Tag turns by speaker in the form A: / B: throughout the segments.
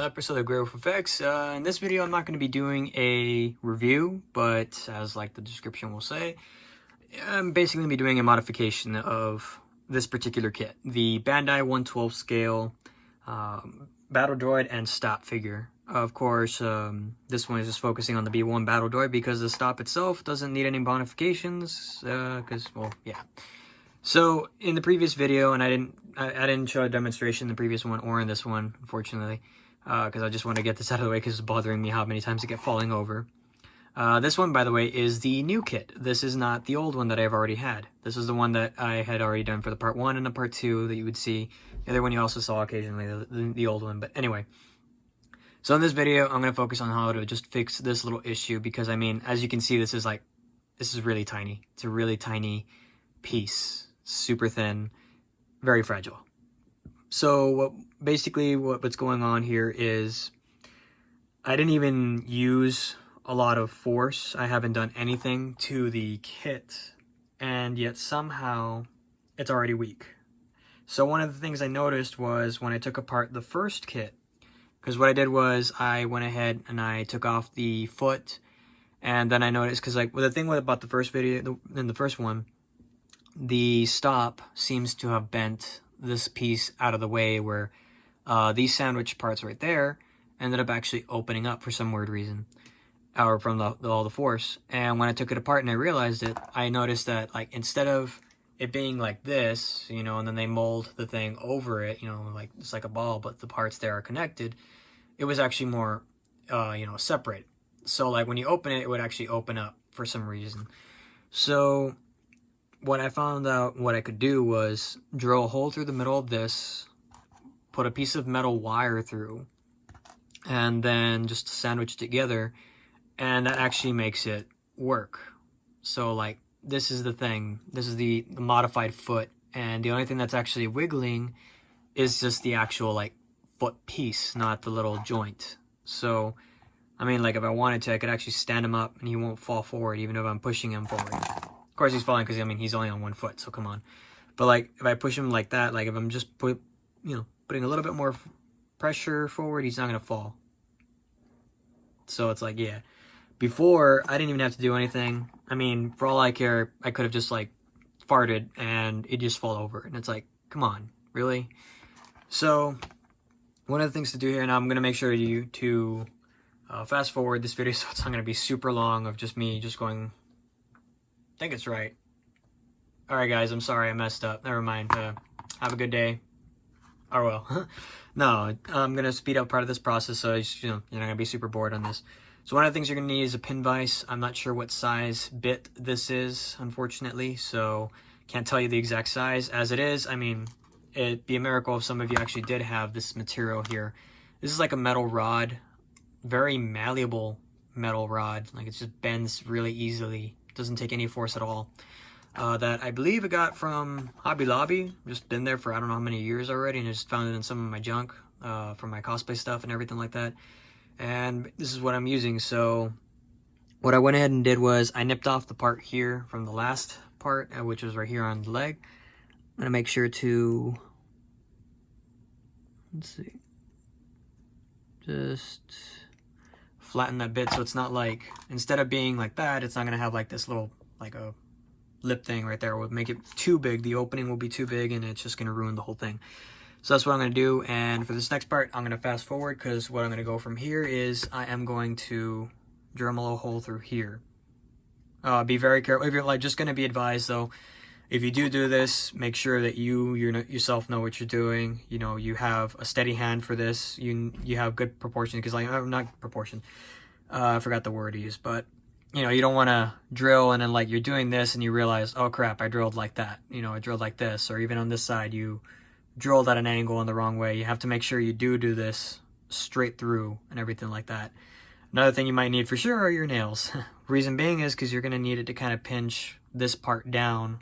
A: another episode of Grey Wolf Effects. In this video, I'm not going to be doing a review, but as like the description will say, I'm basically going to be doing a modification of this particular kit. The Bandai 1/12 scale Battle Droid and Stop figure. Of course, this one is just focusing on the B1 Battle Droid because the Stop itself doesn't need any modifications, well, yeah. So in the previous video, and I didn't show a demonstration in the previous one or in this one, unfortunately, because I just want to get this out of the way because it's bothering me how many times it kept falling over. This one, by the way, is the new kit. This is not the old one that I've already had. This is the one that I had already done for the part 1 and the part 2 that you would see. The other one you also saw occasionally, the old one. But anyway, so in this video, I'm going to focus on how to just fix this little issue because, I mean, as you can see, this is really tiny. It's a really tiny piece. Super thin, very fragile. So basically what's going on here is I didn't even use a lot of force. I haven't done anything to the kit, and yet somehow it's already weak. So one of the things I noticed was when I took apart the first kit, because what I did was I went ahead and I took off the foot, and then I noticed, because like the thing about the first video, in the first one, the Stop seems to have bent this piece out of the way where these sandwich parts right there ended up actually opening up for some weird reason, or from all the force. And when I took it apart and I realized it, I noticed that like instead of it being like this, you know, and then they mold the thing over it, you know, like it's like a ball, but the parts there are connected, it was actually more, you know, separate. So like when you open it, it would actually open up for some reason. So what I found out what I could do was drill a hole through the middle of this, put a piece of metal wire through, and then just sandwich together, and that actually makes it work. So like this is the thing, this is the modified foot, and the only thing that's actually wiggling is just the actual like foot piece, not the little joint. So I mean, like if I wanted to, I could actually stand him up and he won't fall forward even if I'm pushing him forward. Of course he's falling because, I mean, he's only on one foot, so come on. But like if I push him like that, like if I'm just putting a little bit more pressure forward, he's not gonna fall. So it's like, yeah. Before, I didn't even have to do anything. I mean, for all I care, I could have just like farted and it just fall over. And it's like, come on, really? So one of the things to do here, and I'm gonna make sure to fast forward this video so it's not gonna be super long of just me just going. I think it's right. Alright guys, I'm sorry I messed up. Never mind. Have a good day. Or well. No, I'm going to speed up part of this process so you're not going to be super bored on this. So one of the things you're going to need is a pin vise. I'm not sure what size bit this is, unfortunately, so can't tell you the exact size. As it is, I mean, it'd be a miracle if some of you actually did have this material here. This is like a metal rod, very malleable metal rod. Like it just bends really easily. Doesn't take any force at all. That I believe I got from Hobby Lobby. Just been there for I don't know how many years already, and I just found it in some of my junk from my cosplay stuff and everything like that. And this is what I'm using. So what I went ahead and did was I nipped off the part here from the last part, which was right here on the leg. I'm gonna make sure to, let's see, just flatten that bit so it's not like, instead of being like that, it's not going to have like this little, like a lip thing right there. It would make it too big. The opening will be too big and it's just going to ruin the whole thing. So that's what I'm going to do. And for this next part, I'm going to fast forward because what I'm going to go from here is I am going to drill a little hole through here. Be very careful. If you're like just going to be advised though, if you do this, make sure that you yourself know what you're doing. You know, you have a steady hand for this. You have good proportion, because like, not proportion. I forgot the word to use, but you know, you don't want to drill and then like you're doing this and you realize, oh crap, I drilled like that. You know, I drilled like this, or even on this side, you drilled at an angle in the wrong way. You have to make sure you do this straight through and everything like that. Another thing you might need for sure are your nails. Reason being is because you're going to need it to kind of pinch this part down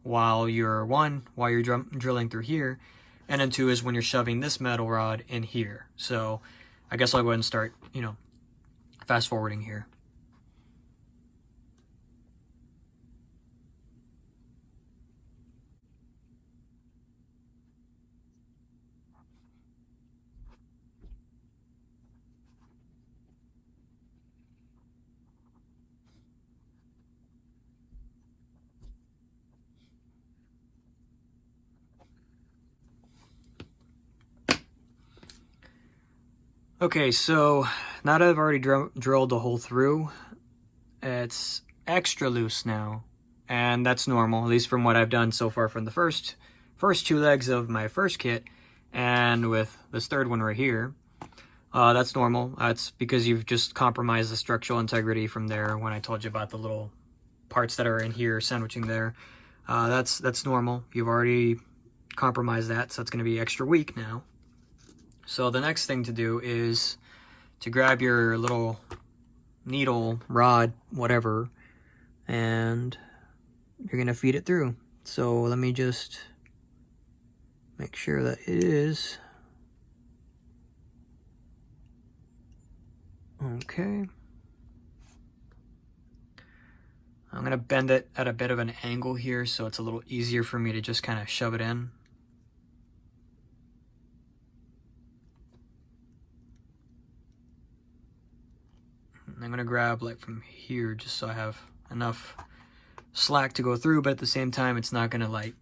A: while you're drilling through here, and then 2 is when you're shoving this metal rod in here. So I guess I'll go ahead and start, you know, fast forwarding here. Okay, so now that I've already drilled the hole through, it's extra loose now, and that's normal, at least from what I've done so far from the first two legs of my first kit, and with this third one right here. That's normal. That's because you've just compromised the structural integrity from there when I told you about the little parts that are in here sandwiching there. That's normal. You've already compromised that, so it's going to be extra weak now. So the next thing to do is to grab your little needle, rod, whatever, and you're going to feed it through. So let me just make sure that it is. Okay. I'm going to bend it at a bit of an angle here so it's a little easier for me to just kind of shove it in. I'm going to grab like from here just so I have enough slack to go through, but at the same time it's not going to like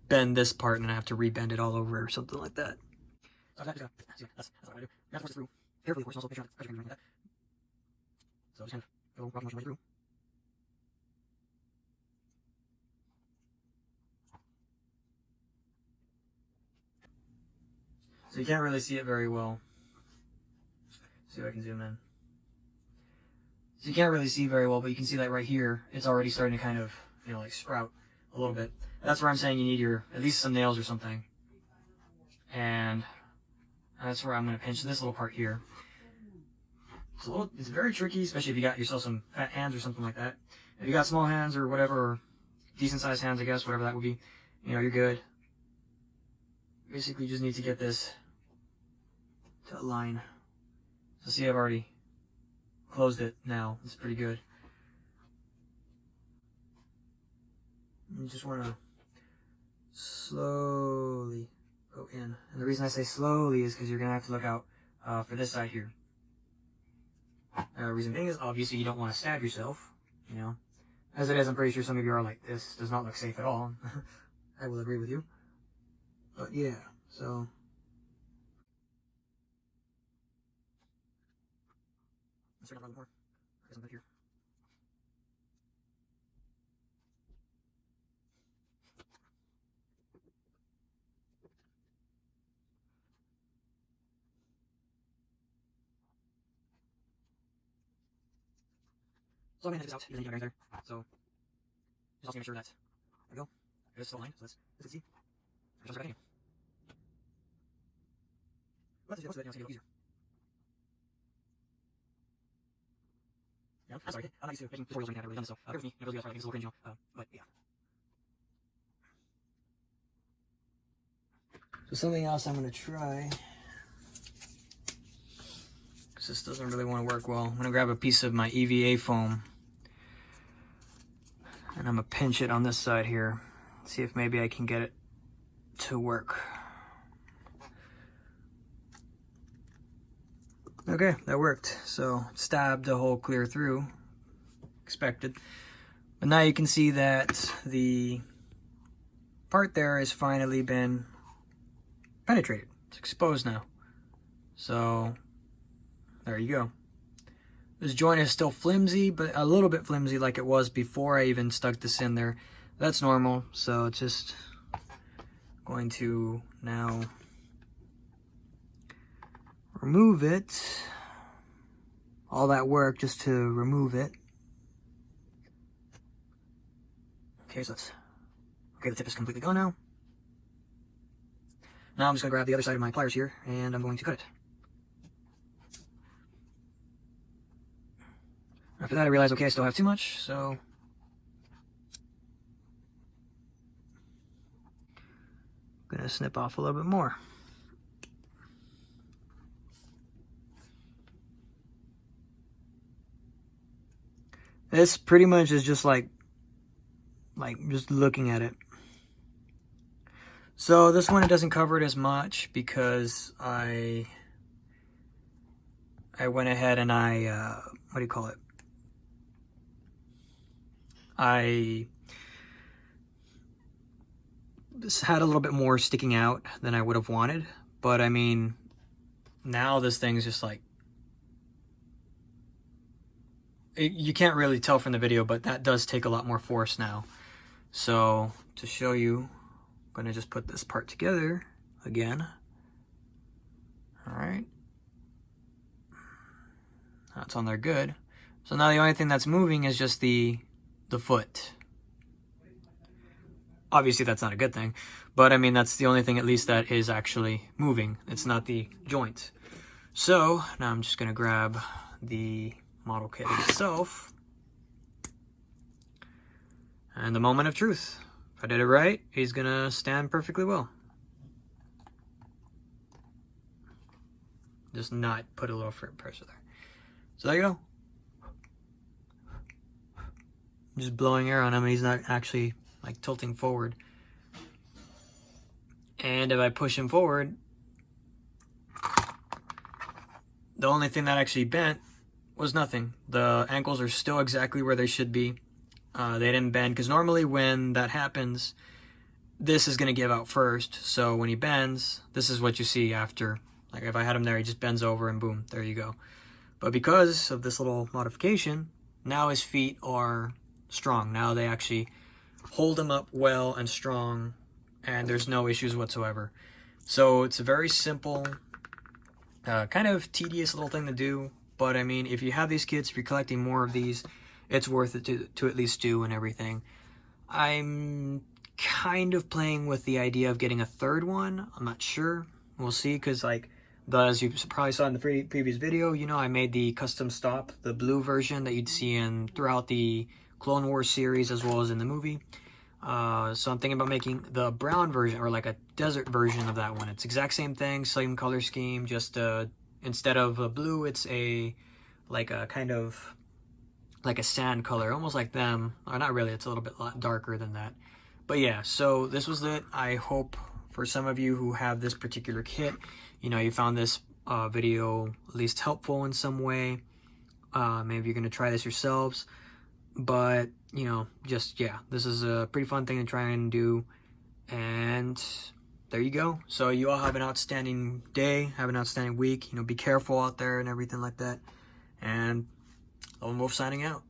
A: bend this part and I have to rebend it all over or something like that. So that's what I do. You have to force it through carefully, of course, and also make sure that pressure can be like that. So just kind of go rock motion right through. So you can't really see it very well. See if I can zoom in. So you can't really see very well, but you can see that right here, it's already starting to kind of, you know, like sprout a little bit. That's where I'm saying you need your, at least some nails or something. And that's where I'm going to pinch this little part here. It's very tricky, especially if you got yourself some fat hands or something like that. If you got small hands or whatever, or decent sized hands, I guess, whatever that would be, you know, you're good. Basically, you just need to get this to align. So see, I've already closed it now. It's pretty good. You just want to slowly go in. And the reason I say slowly is because you're going to have to look out for this side here. Reason being is obviously you don't want to stab yourself, you know. As it is, I'm pretty sure some of you are like, this does not look safe at all. I will agree with you. But yeah, so. Let's start a little more. There's some here. So I'm going to edit this out using the there. So just also make sure that there we go. There's still a line, so let's see. There's no Let's do that now so it's a little easier. Yeah, I'm sorry. I'm not used to making tutorials or anything. I've really done this, so bear with me. If those of you guys are like, this is a little cringe, you know. But yeah. So something else I'm going to try, because this doesn't really want to work well. I'm going to grab a piece of my EVA foam, and I'm going to pinch it on this side here. See if maybe I can get it to work. Okay, that worked. So stabbed the hole clear through, expected. But now you can see that the part there has finally been penetrated. It's exposed now. So there you go. This joint is still flimsy, but a little bit flimsy like it was before I even stuck this in there. That's normal, so it's just going to now remove it. All that work just to remove it. Okay, so the tip is completely gone now. Now I'm just going to grab the other side of my pliers here, and I'm going to cut it. After that I realized, okay, I still have too much, so I'm going to snip off a little bit more. This pretty much is just like just looking at it. So this one, it doesn't cover it as much because I went ahead and what do you call it? I just had a little bit more sticking out than I would have wanted, but I mean, now this thing's just like, you can't really tell from the video, but that does take a lot more force now. So to show you, I'm gonna just put this part together again. All right, that's on there good. So now the only thing that's moving is just the foot. Obviously that's not a good thing, but I mean, that's the only thing at least that is actually moving. It's not the joint. So now I'm just gonna grab the model kit itself. And the moment of truth. If I did it right, he's gonna stand perfectly well. Just not put a little foot pressure there. So there you go. Just blowing air on him, and he's not actually like tilting forward. And if I push him forward, the only thing that actually bent was nothing. The ankles are still exactly where they should be. They didn't bend, because normally when that happens, this is going to give out first. So when he bends, this is what you see after. Like if I had him there, he just bends over and boom, there you go. But because of this little modification, now his feet are strong. Now they actually hold him up well and strong, and there's no issues whatsoever. So it's a very simple, kind of tedious little thing to do. But I mean, if you have these kits, if you're collecting more of these, it's worth it to at least do and everything. I'm kind of playing with the idea of getting a third one. I'm not sure. We'll see, because like, as you probably saw in the previous video, you know, I made the custom stop, the blue version that you'd see throughout the Clone Wars series as well as in the movie. So I'm thinking about making the brown version, or like a desert version of that one. It's exact same thing, same color scheme, just instead of a blue, it's like a kind of like a sand color, almost like them. Or not really, it's a little bit darker than that. But yeah, so this was it. I hope for some of you who have this particular kit, you know, you found this video at least helpful in some way. Maybe you're going to try this yourselves. But, you know, just, yeah, this is a pretty fun thing to try and do. And there you go. So you all have an outstanding day, have an outstanding week. You know, be careful out there and everything like that. And Lone Wolf signing out.